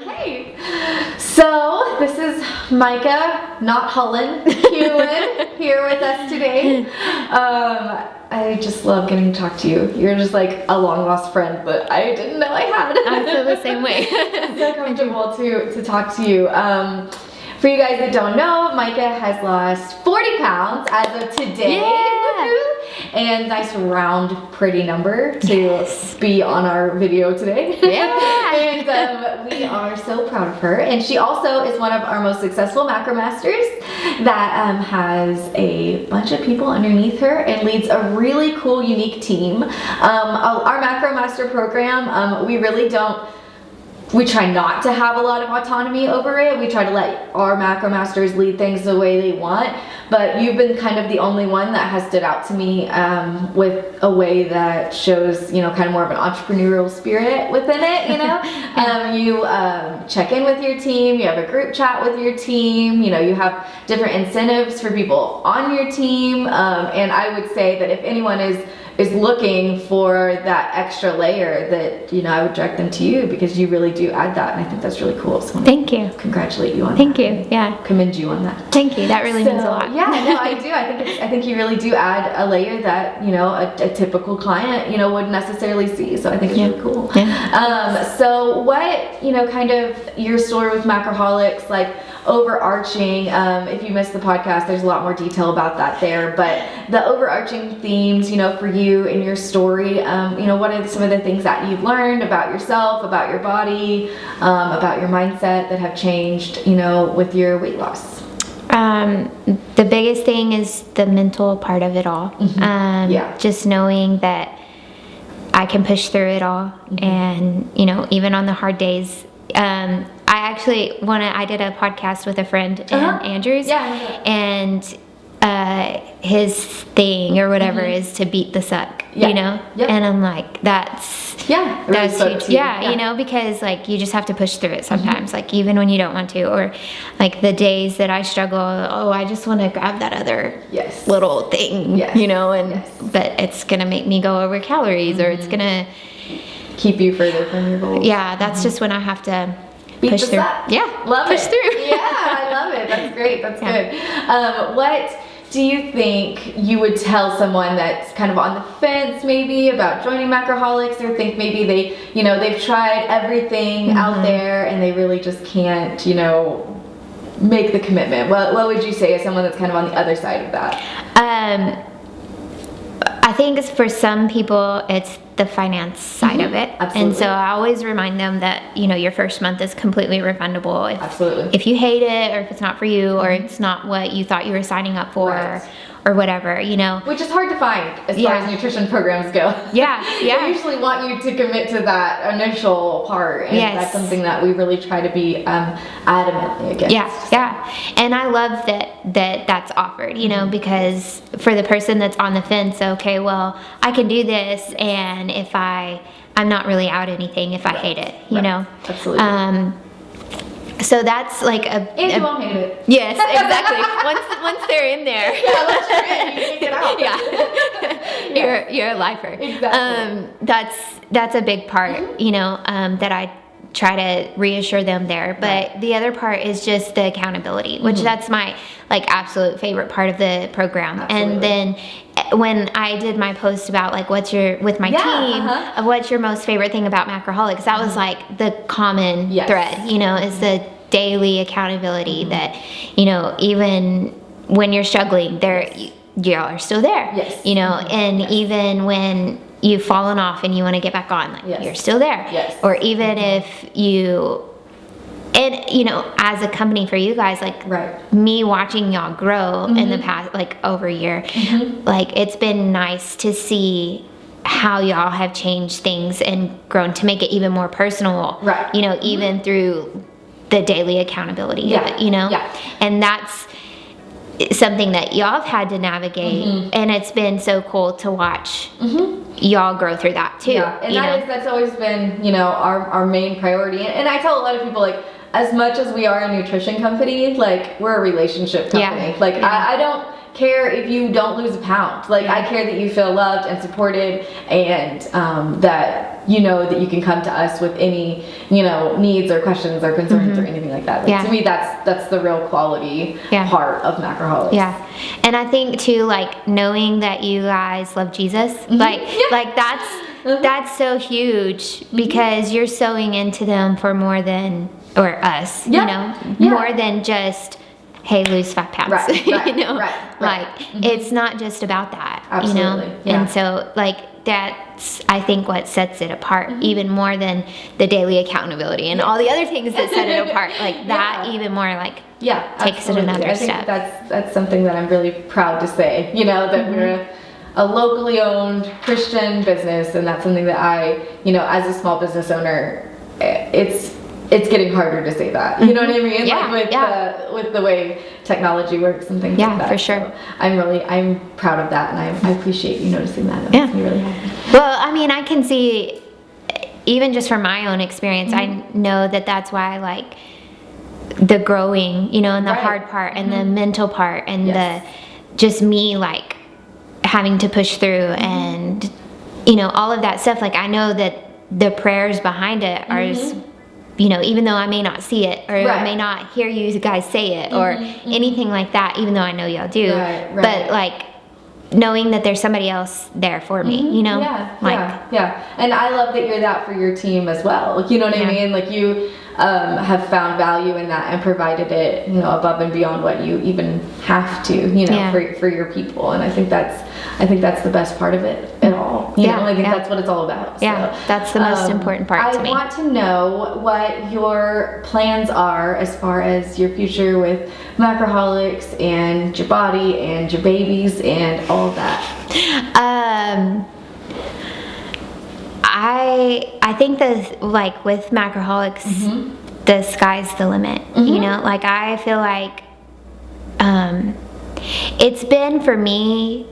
Okay, so this is Mikah, not Hullen, Hewlin, here with us today. I just love getting to talk to you. You're just like a long lost friend, but I didn't know I had. I feel the same way. It's so comfortable to talk to you. For you guys that don't know, Mikah has lost 40 pounds as of today. Yeah. And nice round pretty number to be on our video today. Yeah. And we are so proud of her. And she also is one of our most successful Macro Masters that has a bunch of people underneath her and leads a really cool, unique team. Our Macro Master program, we try not to have a lot of autonomy over it. We try to let our Macro Masters lead things the way they want. But you've been kind of the only one that has stood out to me with a way that shows, kind of more of an entrepreneurial spirit within it, You check in with your team, you have a group chat with your team, you have different incentives for people on your team. And I would say that if anyone is looking for that extra layer, that I would direct them to you, because you really do add that, and I think that's really cool. So thank you. Congratulate you on Thank that. you. Yeah. Commend you on that. Thank you. That really means a lot. Yeah, no, I do. I think you really do add a layer that a typical client wouldn't necessarily see. So I think it's really cool. Yeah. So what kind of your story with Macroholics, like overarching, if you missed the podcast, there's a lot more detail about that there, but the overarching themes for you in your story, what are some of the things that you've learned about yourself, about your body, about your mindset that have changed with your weight loss? The biggest thing is the mental part of it all. Just knowing that I can push through it all, and even on the hard days. I did a podcast with a friend in Andrews, and his thing or whatever is to beat the suck, and I'm like, that's huge. Because like you just have to push through it sometimes, like even when you don't want to, or like the days that I struggle, I just want to grab that other little thing, but it's gonna make me go over calories, or it's gonna keep you further from your goals. That's just when I have to push through. Push through. I love it. That's great. That's good. What do you think you would tell someone that's kind of on the fence maybe about joining Macroholics, or think maybe they've tried everything out there and they really just can't, make the commitment? What would you say as someone that's kind of on the other side of that? I think for some people it's the finance side of it. Absolutely. And so I always remind them that your first month is completely refundable. Absolutely. If you hate it, or if it's not for you, or it's not what you thought you were signing up for, or whatever, Which is hard to find as far as nutrition programs go. They usually want you to commit to that initial part, and that's something that we really try to be adamantly against. And I love that's offered, because for the person that's on the fence, okay, well, I can do this, and if I'm not really out anything if I hate it, Absolutely. So that's like and you won't hate it. Yes, exactly. once they're in there. Once you're in, you can get out. You're a lifer. Exactly. That's a big part, that I try to reassure them there. But the other part is just the accountability, which that's my absolute favorite part of the program. Absolutely. And then when I did my post about what's your most favorite thing about Macroholics, that was like the common thread, is the daily accountability that, even when you're struggling, y'all are still there, and even when you've fallen off and you want to get back on, you're still there, or even if you, and as a company for you guys, me watching y'all grow in the past over a year, it's been nice to see how y'all have changed things and grown to make it even more personal, even through the daily accountability of it, and that's something that y'all have had to navigate, and it's been so cool to watch y'all grow through that too. And that's always been our main priority, and I tell a lot of people, as much as we are a nutrition company, we're a relationship company. I don't care if you don't lose a pound. I care that you feel loved and supported, and that you know that you can come to us with any, you know, needs or questions or concerns or anything like that. Like, to me, that's the real quality part of Macroholics. Yeah. And I think too, like, knowing that you guys love Jesus, like that's so huge, because you're sowing into them for more than, or us, you know, more than just, hey, lose 5 pounds, you know, like it's not just about that, you know, and so like that's, I think, what sets it apart even more than the daily accountability and all the other things that set it apart, like that even more, like takes it another step. I think that's something that I'm really proud to say, you know, that we're a locally owned Christian business, and that's something that I, you know, as a small business owner, it's getting harder to say that. You know what I mean? Like with the way technology works and things like that. Yeah, for sure. So I'm proud of that, and I appreciate you noticing that. It makes me really happy. Well, I mean, I can see, even just from my own experience, I know that that's why, like, the growing, you know, and the hard part and the mental part and the just me, like, having to push through and, you know, all of that stuff. Like, I know that the prayers behind it are, you know, even though I may not see it, or I may not hear you guys say it, or anything like that, even though I know y'all do, but like knowing that there's somebody else there for me, you know? And I love that you're that for your team as well. Like, you know what I mean? Like, you have found value in that and provided it, you know, above and beyond what you even have to, you know, for your people. And I think that's the best part of it at all. You know, I think that's what it's all about. So, that's the most important part to me. I want to know what your plans are as far as your future with Macroholics and your body and your babies and all of that. I think that, like, with Macroholics, the sky's the limit. You know, like, I feel like it's been, for me,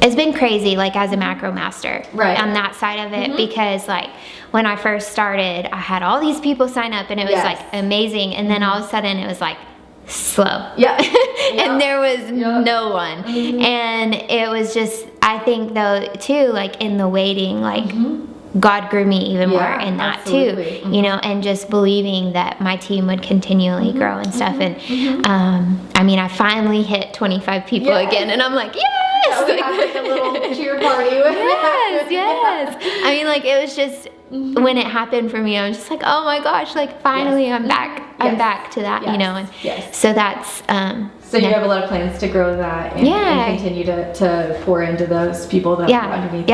it's been crazy, like, as a Macro Master on that side of it, because, like, when I first started, I had all these people sign up, and it was like amazing, and then all of a sudden it was like slow. And there was no one. And it was just, I think, though, too, like, in the waiting, like, God grew me even more in that too, you know, and just believing that my team would continually grow and stuff. And I mean, I finally hit 25 people again, and I'm like, yes! We had like a little cheer party. Yes. I mean, like, it was just, when it happened for me, I was just like, oh my gosh, like, finally I'm back. I'm back to that, you know, and so that's, so you have a lot of plans to grow that and continue to pour into those people that are underneath.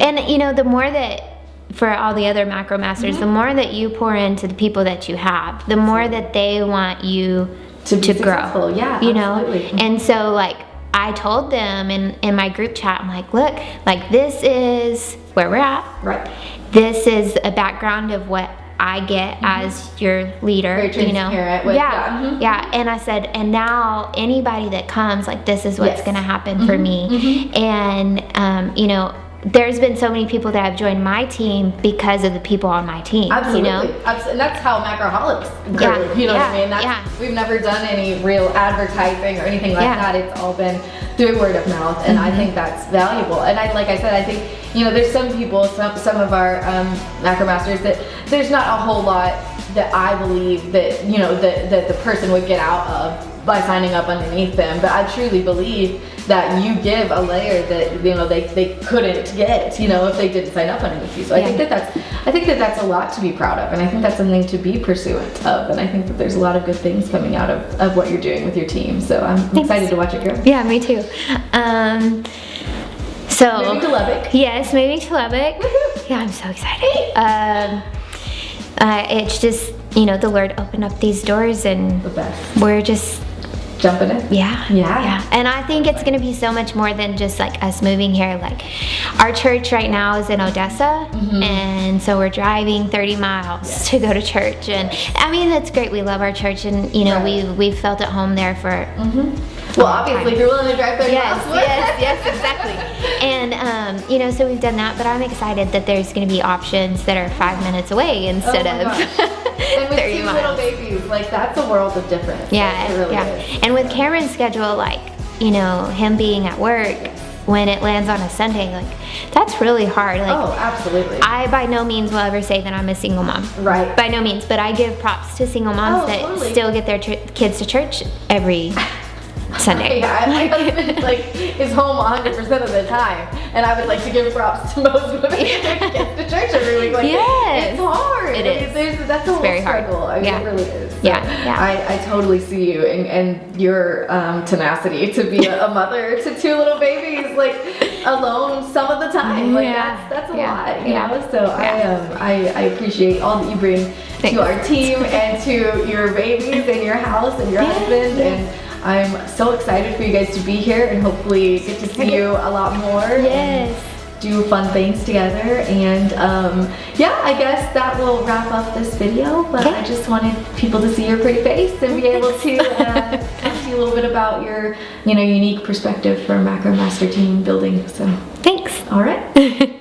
And, you know, the more that, for all the other Macro Masters, the more that you pour into the people that you have, the more that they want you to grow. You know? And so, like, I told them in my group chat, I'm like, look, like, this is where we're at. This is a background of what I get as your leader, you know. And I said, and now anybody that comes, like, this is what's going to happen for me. And you know, there's been so many people that have joined my team because of the people on my team. You know? And that's how Macroholics grew. You know what I mean? We've never done any real advertising or anything like that. It's all been through word of mouth, and I think that's valuable. And like I said, I think, you know, there's some people, some of our Macro Masters, that there's not a whole lot that I believe that, you know, that the person would get out of by signing up underneath them. But I truly believe that you give a layer that, you know, they couldn't get, you know, if they didn't sign up underneath you. So I think that's a lot to be proud of, and I think that's something to be pursuant of, and I think that there's a lot of good things coming out of what you're doing with your team. So I'm excited to watch it grow. Yeah, me too. So moving to Lubbock. Yes, moving to Lubbock. Yeah, I'm so excited. It's just, you know, the Lord opened up these doors, and the best. We're just jumping in. Yeah. And I think it's going to be so much more than just, like, us moving here. Like, our church right now is in Odessa, and so we're driving 30 miles to go to church. And I mean, that's great. We love our church, and, you know, we've felt at home there for well, obviously, if you're willing to drive 30 miles. Yes, exactly. And, you know, so we've done that, but I'm excited that there's going to be options that are 5 minutes away instead of 30 miles. Little babies, like, that's a world of difference. Yeah, it really is. And with Cameron's schedule, like, you know, him being at work, when it lands on a Sunday, like that's really hard. Like, oh, absolutely. I by no means will ever say that I'm a single mom. Right. By no means, but I give props to single moms that totally. still get their kids to church every Sunday. Yeah, my husband like is home 100% of the time, and I would like to give props to most women who take their kids to church every week. Like, yes. it's hard. It is. That's a whole very hard. struggle. I mean, Yeah. it really is. So Yeah. I totally see you and your tenacity to be a mother to 2 little babies, like alone some of the time. Like that's a lot, you know. So I appreciate all that you bring to our team and to your babies and your house and your husband and. I'm so excited for you guys to be here and hopefully get to see you a lot more. Yes. And do fun things together. And yeah, I guess that will wrap up this video. But I just wanted people to see your pretty face and be able to talk to you a little bit about your, unique perspective for Macro Master team building. So Thanks. all right.